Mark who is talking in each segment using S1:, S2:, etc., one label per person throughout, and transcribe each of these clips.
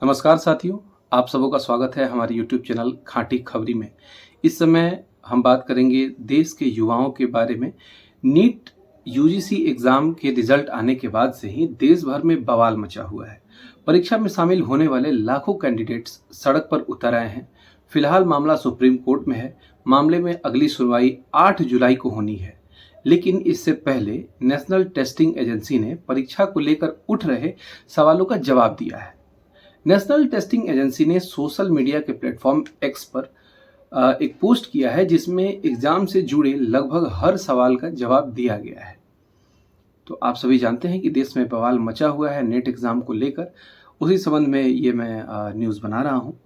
S1: नमस्कार साथियों, आप सबों का स्वागत है हमारे YouTube चैनल खाटी खबरी में। इस समय हम बात करेंगे देश के युवाओं के बारे में। नीट यूजीसी एग्ज़ाम के रिजल्ट आने के बाद से ही देश भर में बवाल मचा हुआ है। परीक्षा में शामिल होने वाले लाखों कैंडिडेट्स सड़क पर उतर आए हैं। फिलहाल मामला सुप्रीम कोर्ट में है। मामले में अगली सुनवाई 8 जुलाई को होनी है। लेकिन इससे पहले नेशनल टेस्टिंग एजेंसी ने परीक्षा को लेकर उठ रहे सवालों का जवाब दिया है। नेशनल टेस्टिंग एजेंसी ने सोशल मीडिया के प्लेटफॉर्म एक्स पर एक पोस्ट किया है जिसमें एग्जाम से जुड़े लगभग हर सवाल का जवाब दिया गया है। तो आप सभी जानते हैं कि देश में बवाल मचा हुआ है नेट एग्जाम को लेकर। उसी संबंध में ये मैं न्यूज़ बना रहा हूँ।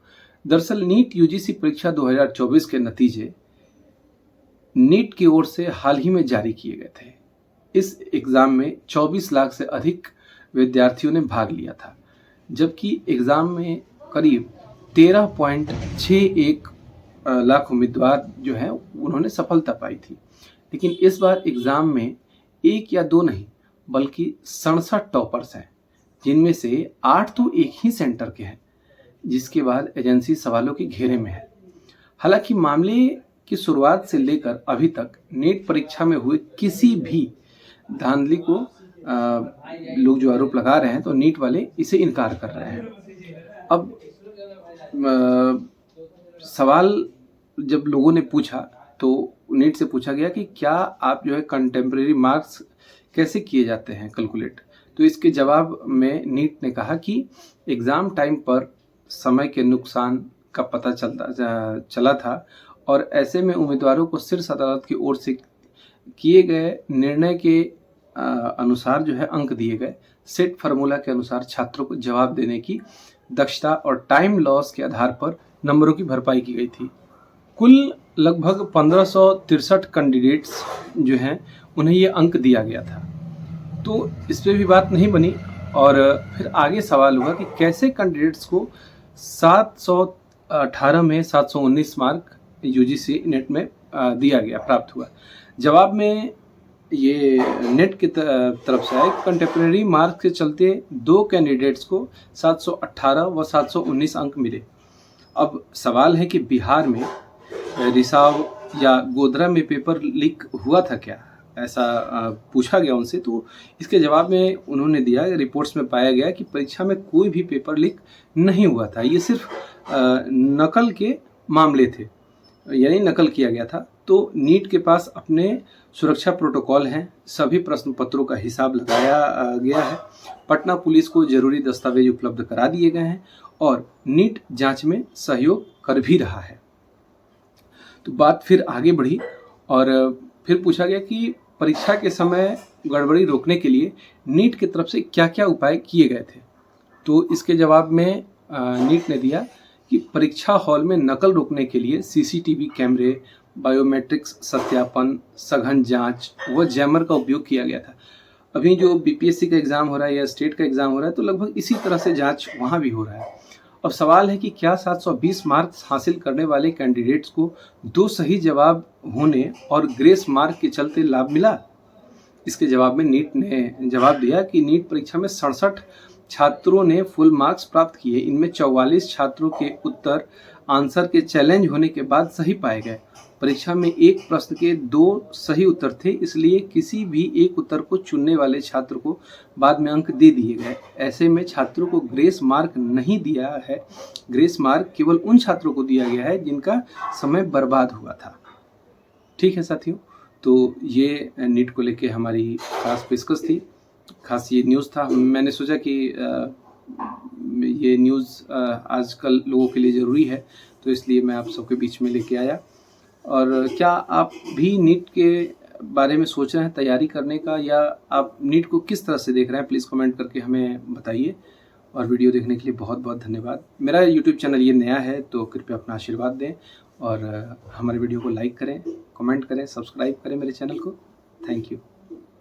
S1: दरअसल नीट यूजीसी परीक्षा 2024 के नतीजे नीट की ओर से हाल ही में जारी किए गए थे। इस एग्ज़ाम में 24 लाख से अधिक विद्यार्थियों ने भाग लिया था, जबकि एग्ज़ाम में करीब 13.61 लाख उम्मीदवार जो हैं उन्होंने सफलता पाई थी। लेकिन इस बार एग्ज़ाम में एक या दो नहीं बल्कि 67 टॉपर्स हैं, जिनमें से 8 तो एक ही सेंटर के हैं, जिसके बाद एजेंसी सवालों के घेरे में है। हालांकि मामले की शुरुआत से लेकर अभी तक नीट परीक्षा में हुए किसी भी धांधली को लोग जो आरोप लगा रहे हैं तो नीट वाले इसे इनकार कर रहे हैं। अब सवाल जब लोगों ने पूछा तो नीट से पूछा गया कि क्या आप जो है कंटेम्प्रेरी मार्क्स कैसे किए जाते हैं कैलकुलेट। तो इसके जवाब में नीट ने कहा कि एग्ज़ाम टाइम पर समय के नुकसान का पता चला था और ऐसे में उम्मीदवारों को शीर्ष अदालत की ओर से किए गए निर्णय के अनुसार जो है अंक दिए गए। सेट फार्मूला के अनुसार छात्रों को जवाब देने की दक्षता और टाइम लॉस के आधार पर नंबरों की भरपाई की गई थी। कुल लगभग 1563 कैंडिडेट्स जो हैं उन्हें ये अंक दिया गया था। तो इस पर भी बात नहीं बनी और फिर आगे सवाल हुआ कि कैसे कैंडिडेट्स को 718 में 719 मार्क यूजीसी नेट में दिया गया, प्राप्त हुआ। जवाब में ये नेट की तरफ से आए कंटेम्प्रेरी मार्क्स के चलते दो कैंडिडेट्स को 718 व 719 अंक मिले। अब सवाल है कि बिहार में रिसाव या गोधरा में पेपर लीक हुआ था क्या, ऐसा पूछा गया उनसे। तो इसके जवाब में उन्होंने दिया, रिपोर्ट्स में पाया गया कि परीक्षा में कोई भी पेपर लीक नहीं हुआ था, ये सिर्फ नकल के मामले थे, यानी नकल किया गया था। तो नीट के पास अपने सुरक्षा प्रोटोकॉल हैं, सभी प्रश्न पत्रों का हिसाब लगाया गया है, पटना पुलिस को जरूरी दस्तावेज उपलब्ध करा दिए गए हैं और नीट जांच में सहयोग कर भी रहा है। तो बात फिर आगे बढ़ी और फिर पूछा गया कि परीक्षा के समय गड़बड़ी रोकने के लिए नीट की तरफ से क्या क्या उपाय किए गए थे। तो इसके जवाब में नीट ने दिया कि परीक्षा हॉल में नकल रोकने के लिए सीसीटीवी कैमरे, बायोमेट्रिक्स सत्यापन, सघन जांच व जैमर का उपयोग किया गया था। अभी जो बीपीएससी का एग्ज़ाम हो रहा है या स्टेट का एग्ज़ाम हो रहा है तो लगभग इसी तरह से जांच वहाँ भी हो रहा है। अब सवाल है कि क्या 720 मार्क्स हासिल करने वाले कैंडिडेट्स को 2 सही जवाब होने और ग्रेस मार्क के चलते लाभ मिला। इसके जवाब में नीट ने जवाब दिया कि नीट परीक्षा में 67 छात्रों ने फुल मार्क्स प्राप्त किए। इनमें 44 छात्रों के उत्तर आंसर के चैलेंज होने के बाद सही पाए गए। परीक्षा में एक प्रश्न के 2 सही उत्तर थे, इसलिए किसी भी एक उत्तर को चुनने वाले छात्र को बाद में अंक दे दिए गए। ऐसे में छात्रों को ग्रेस मार्क नहीं दिया है। ग्रेस मार्क केवल उन छात्रों को दिया गया है जिनका समय बर्बाद हुआ था। ठीक है साथियों, तो ये नीट को लेके हमारी खास पेशकश थी, खास ये न्यूज़ था। मैंने सोचा कि ये न्यूज़ आजकल लोगों के लिए ज़रूरी है, तो इसलिए मैं आप सबके बीच में लेके आया। और क्या आप भी नीट के बारे में सोच रहे हैं तैयारी करने का, या आप नीट को किस तरह से देख रहे हैं, प्लीज़ कमेंट करके हमें बताइए। और वीडियो देखने के लिए बहुत बहुत धन्यवाद। मेरा यूट्यूब चैनल ये नया है तो कृपया अपना आशीर्वाद दें और हमारे वीडियो को लाइक करें, कमेंट करें, सब्सक्राइब करें मेरे चैनल को। Thank you.